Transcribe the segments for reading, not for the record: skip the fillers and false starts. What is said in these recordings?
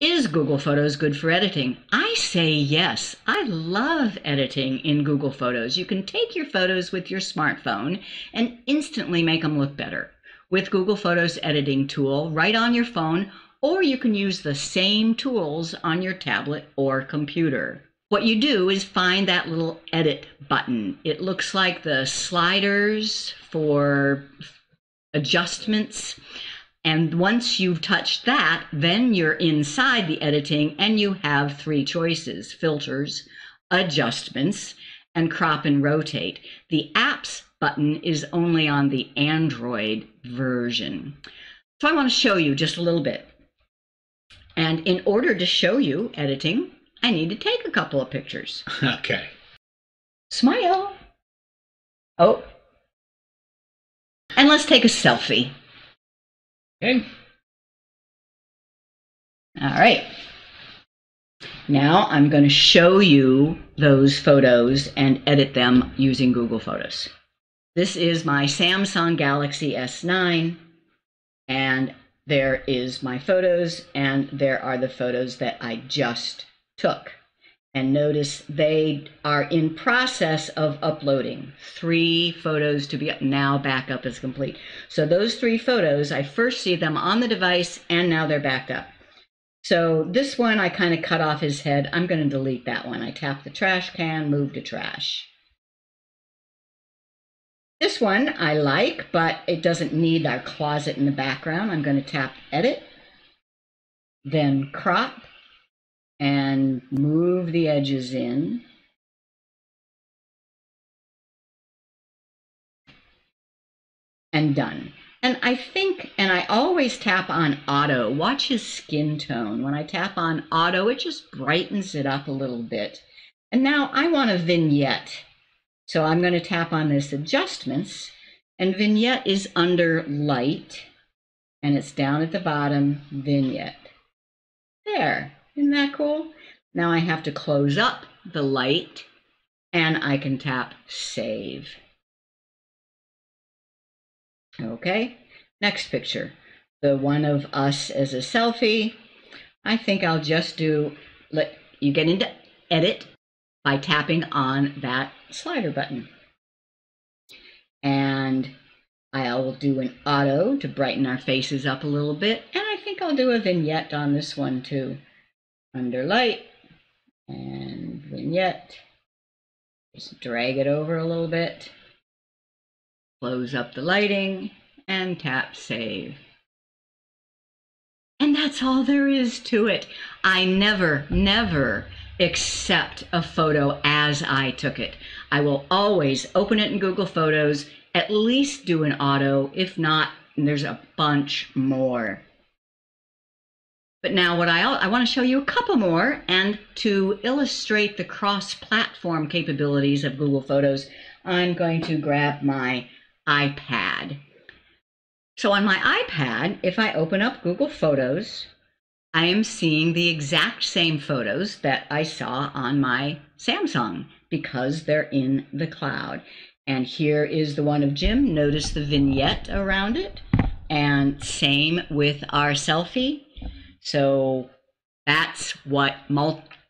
Is Google Photos good for editing? I say yes. I love editing in Google Photos. You can take your photos with your smartphone and instantly make them look better with Google Photos editing tool right on your phone, or you can use the same tools on your tablet or computer. What you do is find that little edit button. It looks like the sliders for adjustments. And once you've touched that, then you're inside the editing and you have three choices: filters, adjustments, and crop and rotate. The apps button is only on the Android version. So I want to show you just a little bit. And in order to show you editing, I need to take a couple of pictures. Okay. Smile. Oh. And let's take a selfie. Okay. All right. Now I'm going to show you those photos and edit them using Google Photos. This is my Samsung Galaxy S9, and there is my photos, and there are the photos that I just took. And notice they are in process of uploading. 3 photos to be now backup is complete. So those 3 photos, I first see them on the device and now they're backed up. So this one, I kind of cut off his head. I'm going to delete that one. I tap the trash can, move to trash. This one I like, but it doesn't need our closet in the background. I'm going to tap edit, then crop, and move the edges in. And done. And I think, and I always tap on auto. Watch his skin tone. When I tap on auto, it just brightens it up a little bit. And now I want a vignette. So I'm going to tap on this adjustments, and vignette is under light, and it's down at the bottom, vignette. There. Isn't that cool? Now I have to close up the light and I can tap save. Okay, next picture. The one of us as a selfie. I think I'll just do, you get into edit by tapping on that slider button. And I'll do an auto to brighten our faces up a little bit. And I think I'll do a vignette on this one too. Under light and vignette. Just drag it over a little bit. Close up the lighting and tap save. And that's all there is to it. I never accept a photo as I took it. I will always open it in Google Photos, at least do an auto. If not, there's a bunch more. But now what I want to show you a couple more, and to illustrate the cross-platform capabilities of Google Photos, I'm going to grab my iPad. So on my iPad, if I open up Google Photos, I am seeing the exact same photos that I saw on my Samsung because they're in the cloud. And here is the one of Jim. Notice the vignette around it. And same with our selfie. So that's what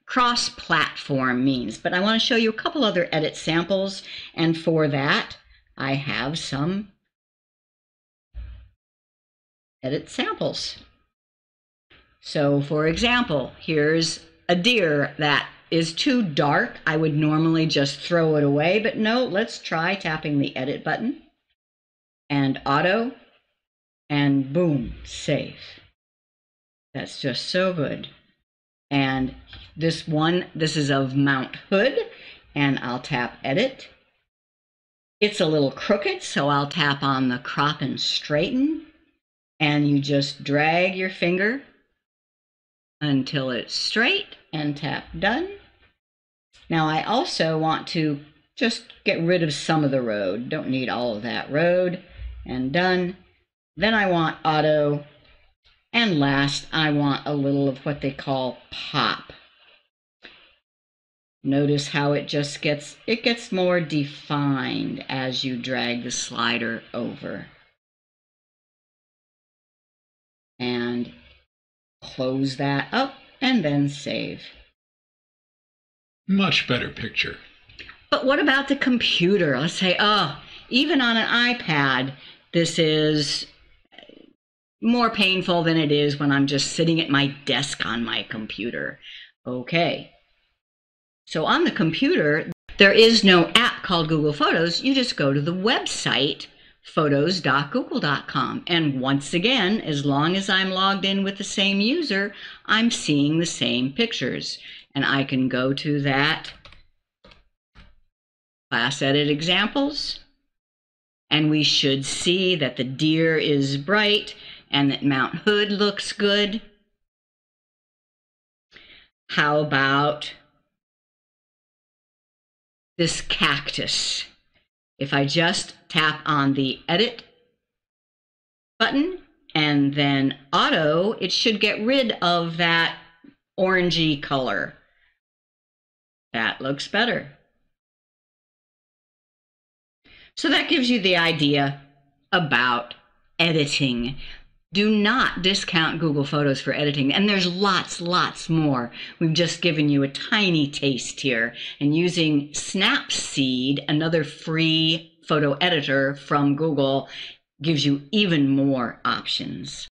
cross-platform means. But I want to show you a couple other edit samples. And for that, I have some edit samples. So for example, here's a deer that is too dark. I would normally just throw it away, but no, let's try tapping the edit button and auto, and boom, save. That's just so good. And this is of Mount Hood, and I'll tap edit. It's a little crooked, so I'll tap on the crop and straighten, and you just drag your finger until it's straight and tap done. Now I also want to just get rid of some of the road. Don't need all of that road, and done. Then I want auto, and last I want a little of what they call pop. Notice how it just gets more defined as you drag the slider over. And close that up and then save. Much better picture. But what about the computer? Let's say, even on an iPad, this is more painful than it is when I'm just sitting at my desk on my computer. Okay. So on the computer, there is no app called Google Photos. You just go to the website, photos.google.com. And once again, as long as I'm logged in with the same user, I'm seeing the same pictures. And I can go to that class edit examples, and we should see that the deer is bright and that Mount Hood looks good. How about this cactus? If I just tap on the edit button and then auto, it should get rid of that orangey color. That looks better. So that gives you the idea about editing. Do not discount Google Photos for editing. And there's lots more. We've just given you a tiny taste here. And using Snapseed, another free photo editor from Google, gives you even more options.